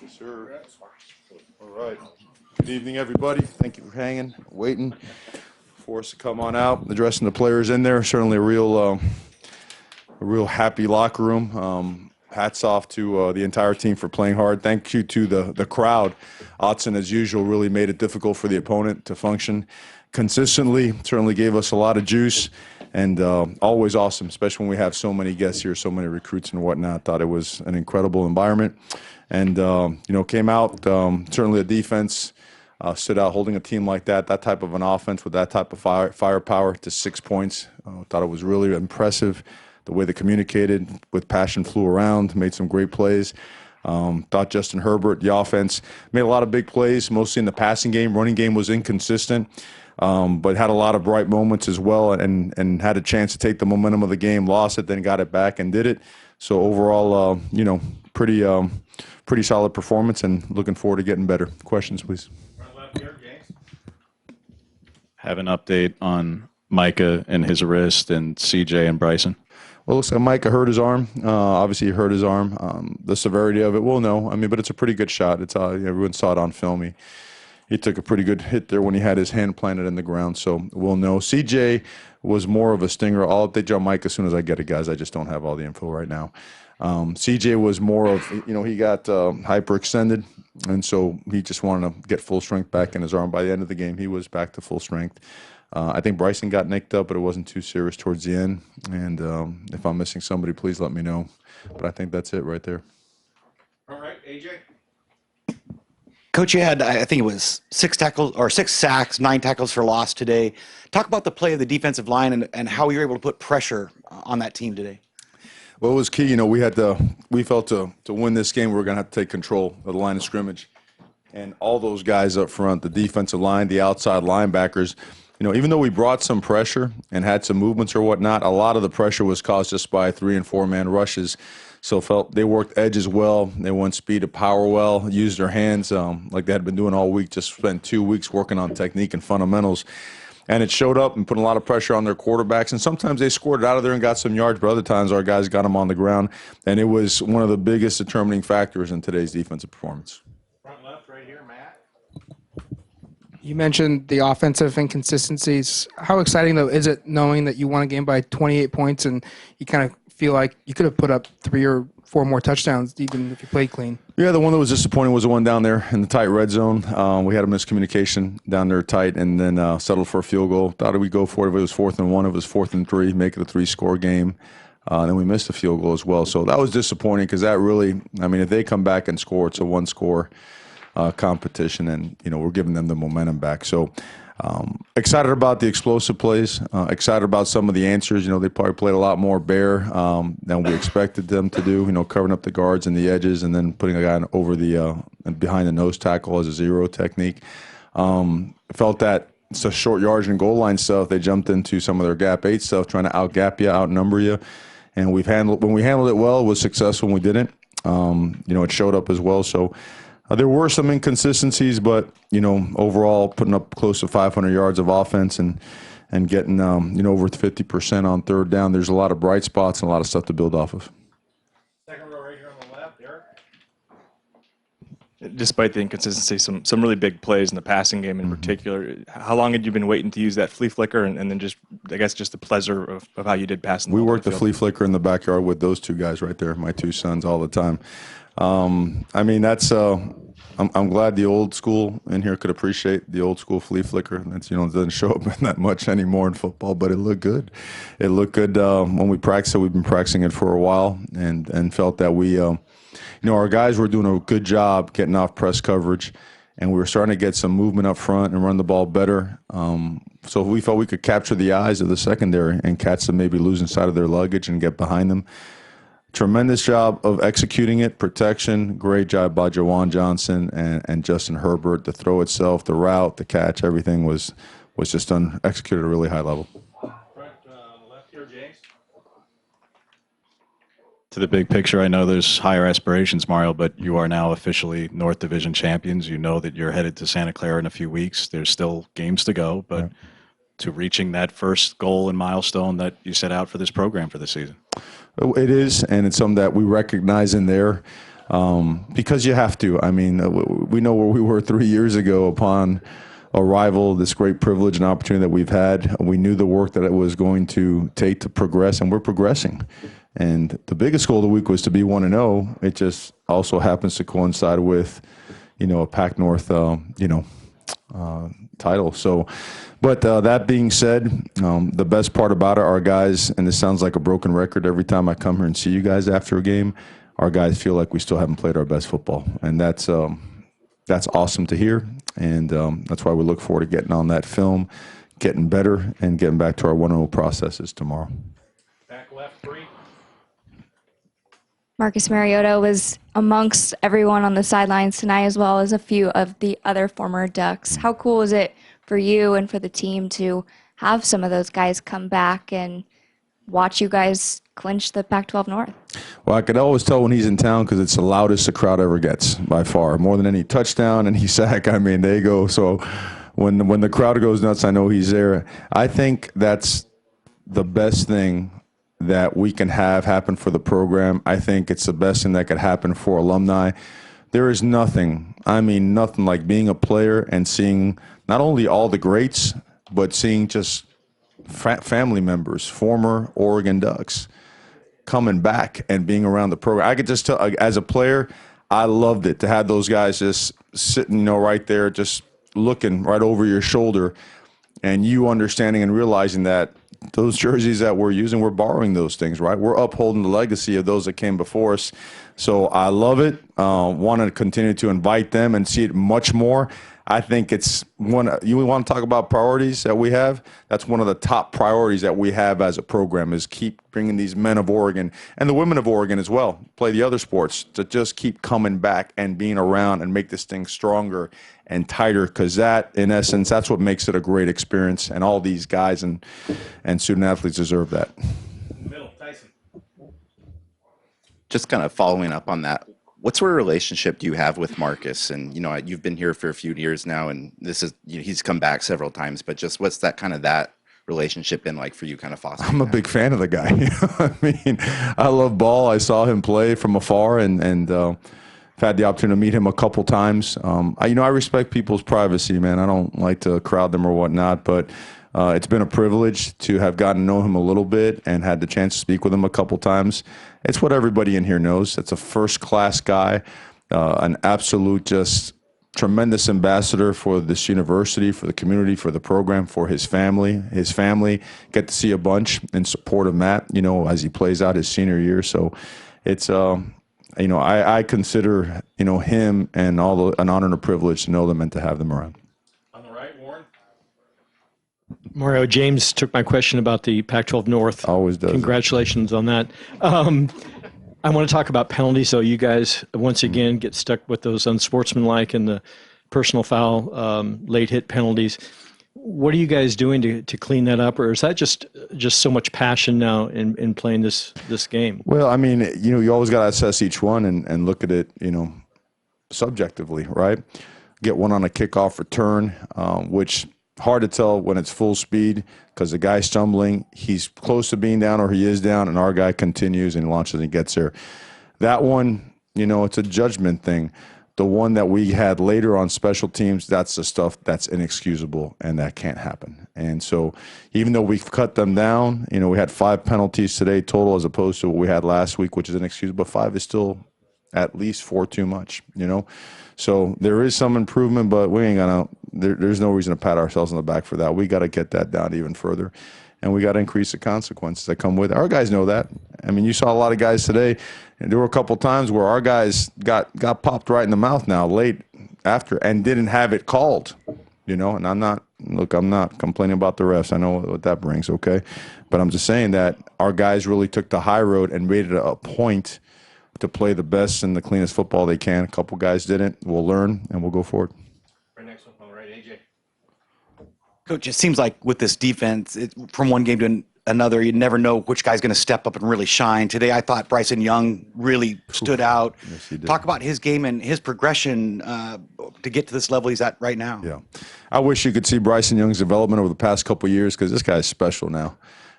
Yes, sir. All right. Good evening, everybody. Thank you for hanging, waiting for us to come on out, addressing the players in there. Certainly a real happy locker room. Hats off to the entire team for playing hard. Thank you to the crowd. Otson, as usual, really made it difficult for the opponent to function consistently. Certainly gave us a lot of juice, and always awesome, especially when we have so many guests here, so many recruits and whatnot. Thought it was an incredible environment, and came out. Certainly, the defense stood out, holding a team like that type of an offense with that type of firepower to 6 points. Thought it was really impressive. The way they communicated with passion, flew around, made some great plays. Thought Justin Herbert, the offense, made a lot of big plays, mostly in the passing game. Running game was inconsistent, but had a lot of bright moments as well, and had a chance to take the momentum of the game, lost it, then got it back and did it. So overall, pretty solid performance, and looking forward to getting better. Questions, please. Right left here, James. Have an update on Micah and his wrist and CJ and Bryson. Well, it looks like Micah hurt his arm. Obviously, he hurt his arm. The severity of it, we'll know. I mean, but it's a pretty good shot. It's everyone saw it on film. He took a pretty good hit there when he had his hand planted in the ground, so we'll know. CJ was more of a stinger. I'll update you on Mike as soon as I get it, guys. I just don't have all the info right now. CJ was more of, he got hyperextended, and so he just wanted to get full strength back in his arm. By the end of the game, he was back to full strength. I think Bryson got nicked up, but it wasn't too serious towards the end. And if I'm missing somebody, please let me know. But I think that's it right there. All right, AJ. Coach, you had, I think it was 6 sacks, 9 tackles for loss today. Talk about the play of the defensive line and how you were able to put pressure on that team today. Well, it was key. We felt to win this game, we were going to have to take control of the line of scrimmage. And all those guys up front, the defensive line, the outside linebackers, even though we brought some pressure and had some movements or whatnot, a lot of the pressure was caused just by 3- and 4-man rushes. So felt they worked edges well. They went speed to power well, used their hands like they had been doing all week, just spent 2 weeks working on technique and fundamentals. And it showed up and put a lot of pressure on their quarterbacks. And sometimes they scored it out of there and got some yards, but other times our guys got them on the ground. And it was one of the biggest determining factors in today's defensive performance. Front left right here, Matt. You mentioned the offensive inconsistencies. How exciting, though, is it knowing that you won a game by 28 points and you kind of feel like you could have put up 3 or 4 more touchdowns even if you played clean? Yeah, the one that was disappointing was the one down there in the tight red zone. We had a miscommunication down there tight and then settled for a field goal. Thought we'd go for it if it was 4th and 1. If it was 4th and 3, make it a 3-score game. Then we missed a field goal as well. So that was disappointing because that really, if they come back and score, it's a 1-score competition, and we're giving them the momentum back. So excited about the explosive plays, excited about some of the answers. They probably played a lot more bare than we expected them to do, covering up the guards and the edges and then putting a guy over the behind the nose tackle as a zero technique. Felt that it's a short yardage and goal line stuff. They jumped into some of their gap 8 stuff, trying to out-gap you, outnumber you. And when we handled it well, it was successful. When we didn't, it showed up as well. So there were some inconsistencies, but, overall putting up close to 500 yards of offense and getting, over 50% on 3rd down. There's a lot of bright spots and a lot of stuff to build off of. Second row right here on the left, Eric. Despite the inconsistency, some really big plays in the passing game in particular. How long had you been waiting to use that flea flicker and then just the pleasure of how you did passing? We worked the flea flicker in the backyard with those 2 guys right there, my 2 sons, all the time. That's I'm glad the old school in here could appreciate the old school flea flicker. That's it doesn't show up that much anymore in football, but it looked good. It looked good when we practiced it. We've been practicing it for a while and felt that we our guys were doing a good job getting off press coverage, and we were starting to get some movement up front and run the ball better. So we felt we could capture the eyes of the secondary and catch them maybe losing sight of their luggage and get behind them. Tremendous job of executing it, protection, great job by Jawan Johnson and Justin Herbert. The throw itself, the route, the catch, everything was just executed at a really high level. Front left here, James. To the big picture, I know there's higher aspirations, Mario, but you are now officially North Division champions. You know that you're headed to Santa Clara in a few weeks. There's still games to go, but to reaching that first goal and milestone that you set out for this program for this season. It is, and it's something that we recognize in there. because you have to. I mean, we know where we were 3 years ago upon arrival, this great privilege and opportunity that we've had. We knew the work that it was going to take to progress, and we're progressing. And the biggest goal of the week was to be 1-0. It just also happens to coincide with, a Pac North, title. So, but that being said, the best part about it, our guys, and this sounds like a broken record every time I come here and see you guys after a game, our guys feel like we still haven't played our best football, and that's awesome to hear. And that's why we look forward to getting on that film, getting better, and getting back to our 1-0 processes tomorrow. Back left 3. Marcus Mariota was amongst everyone on the sidelines tonight, as well as a few of the other former Ducks. How cool is it for you and for the team to have some of those guys come back and watch you guys clinch the Pac-12 North? Well, I could always tell when he's in town because it's the loudest the crowd ever gets by far, more than any touchdown, any sack. I mean, they go. So when the crowd goes nuts, I know he's there. I think that's the best thing that we can have happen for the program. I think it's the best thing that could happen for alumni. There is nothing, I mean nothing like being a player and seeing not only all the greats, but seeing just family members, former Oregon Ducks, coming back and being around the program. I could just tell, as a player, I loved it to have those guys just sitting, right there, just looking right over your shoulder, and you understanding and realizing that those jerseys that we're using, we're borrowing those things, right? We're upholding the legacy of those that came before us. So I love it. Want to continue to invite them and see it much more. I think it's you want to talk about priorities that we have? That's one of the top priorities that we have as a program is keep bringing these men of Oregon and the women of Oregon as well, play the other sports, to just keep coming back and being around and make this thing stronger and tighter, because that, in essence, that's what makes it a great experience, and all these guys and student athletes deserve that. Middle, Tyson. Just kind of following up on that, what sort of relationship do you have with Marcus? And, you've been here for a few years now, and this is, he's come back several times, but just what's that relationship been like for you, kind of fostering? I'm a big fan of the guy. I mean, I love ball. I saw him play from afar, and I've had the opportunity to meet him a couple times. I respect people's privacy, man. I don't like to crowd them or whatnot, but it's been a privilege to have gotten to know him a little bit and had the chance to speak with him a couple times. It's what everybody in here knows. It's a first-class guy, an absolute just tremendous ambassador for this university, for the community, for the program, for his family. His family get to see a bunch in support of Matt, as he plays out his senior year. So it's I consider, him and an honor and a privilege to know them and to have them around. On the right, Warren. Mario, James took my question about the Pac-12 North. Always does. Congratulations on that. I want to talk about penalties. So you guys, once again, get stuck with those unsportsmanlike and the personal foul, late hit penalties. What are you guys doing to clean that up, or is that just so much passion now in playing this game? Well, I mean, you always got to assess each one and look at it, subjectively, right? Get one on a kickoff return, which hard to tell when it's full speed because the guy's stumbling, he's close to being down or he is down, and our guy continues and launches and gets there. That one, it's a judgment thing. The one that we had later on special teams, that's the stuff that's inexcusable and that can't happen. And so even though we've cut them down, we had 5 penalties today total as opposed to what we had last week, which is inexcusable, but 5 is still at least 4 too much, So there is some improvement, but we ain't gonna, there's no reason to pat ourselves on the back for that. We got to get that down even further. And we got to increase the consequences that come with it. Our guys know that. I mean, you saw a lot of guys today, and there were a couple times where our guys got popped right in the mouth now late after and didn't have it called, And I'm not complaining about the refs. I know what that brings, okay? But I'm just saying that our guys really took the high road and made it a point to play the best and the cleanest football they can. A couple guys didn't. We'll learn, and we'll go forward. Right next one on the right, AJ. Coach, it seems like with this defense, from one game to another, you never know which guy's going to step up and really shine. Today, I thought Bryce Young really stood out. Yes, he did. Talk about his game and his progression to get to this level he's at right now. Yeah. I wish you could see Bryce Young's development over the past couple of years because this guy's special now.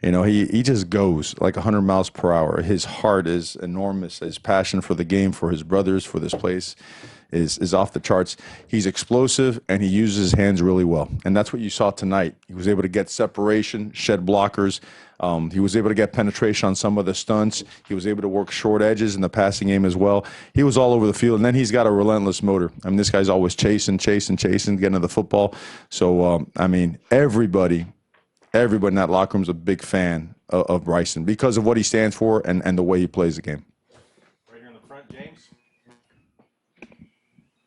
You know, he just goes like 100 miles per hour. His heart is enormous. His passion for the game, for his brothers, for this place is off the charts. He's explosive and he uses his hands really well. And that's what you saw tonight. He was able to get separation, shed blockers. He was able to get penetration on some of the stunts. He was able to work short edges in the passing game as well. He was all over the field. And then he's got a relentless motor. I mean, this guy's always chasing, getting to the football. So, I mean, everybody in that locker room is a big fan of Bryson because of what he stands for and the way he plays the game. Right here in the front, James.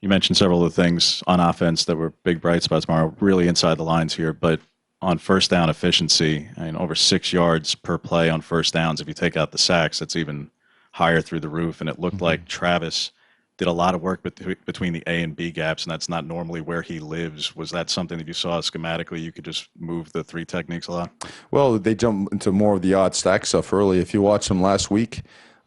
You mentioned several of the things on offense that were big bright spots, Mario, really inside the lines here. But on first down efficiency, I mean, over 6 yards per play on first downs. If you take out the sacks, that's even higher through the roof. And it looked like Travis did a lot of work between the A and B gaps, and that's not normally where he lives. Was that something that you saw schematically? You could just move the three techniques a lot? Well, they jump into more of the odd stack stuff early. If you watch them last week,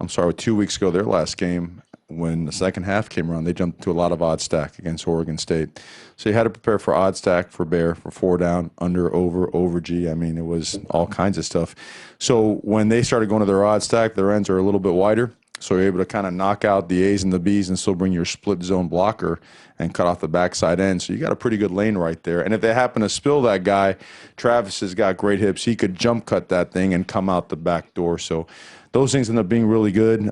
2 weeks ago, their last game, when the second half came around, they jumped to a lot of odd stack against Oregon State. So you had to prepare for odd stack, for bear, for 4 down, under, over G. I mean, it was all kinds of stuff. So when they started going to their odd stack, their ends are a little bit wider. So you're able to kind of knock out the A's and the B's and still bring your split zone blocker and cut off the backside end. So you got a pretty good lane right there. And if they happen to spill that guy, Travis has got great hips. He could jump cut that thing and come out the back door. So those things end up being really good.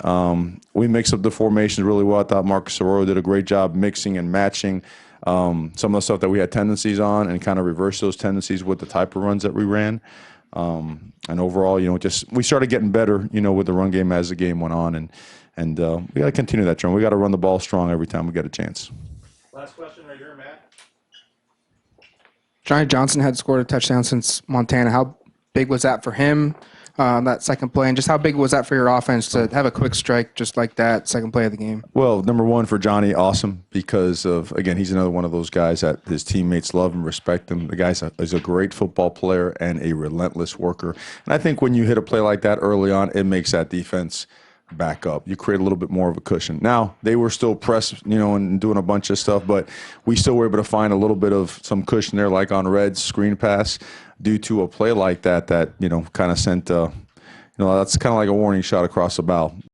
We mix up the formations really well. I thought Marcus Arroyo did a great job mixing and matching some of the stuff that we had tendencies on and kind of reverse those tendencies with the type of runs that we ran. And overall, we started getting better, with the run game as the game went on, and we got to continue that trend. We got to run the ball strong every time we get a chance. Last question right here, Matt. Johnny Johnson had scored a touchdown since Montana. How big was that for him, that second play? And just how big was that for your offense to have a quick strike just like that, second play of the game? Well, number one for Johnny, awesome, because of, again, he's another one of those guys that his teammates love and respect him. The guy is a great football player and a relentless worker. And I think when you hit a play like that early on, it makes that defense back up. You create a little bit more of a cushion. Now, they were still pressed, and doing a bunch of stuff, but we still were able to find a little bit of some cushion there, like on Red's screen pass, due to a play like that, kind of sent, that's kind of like a warning shot across the bow.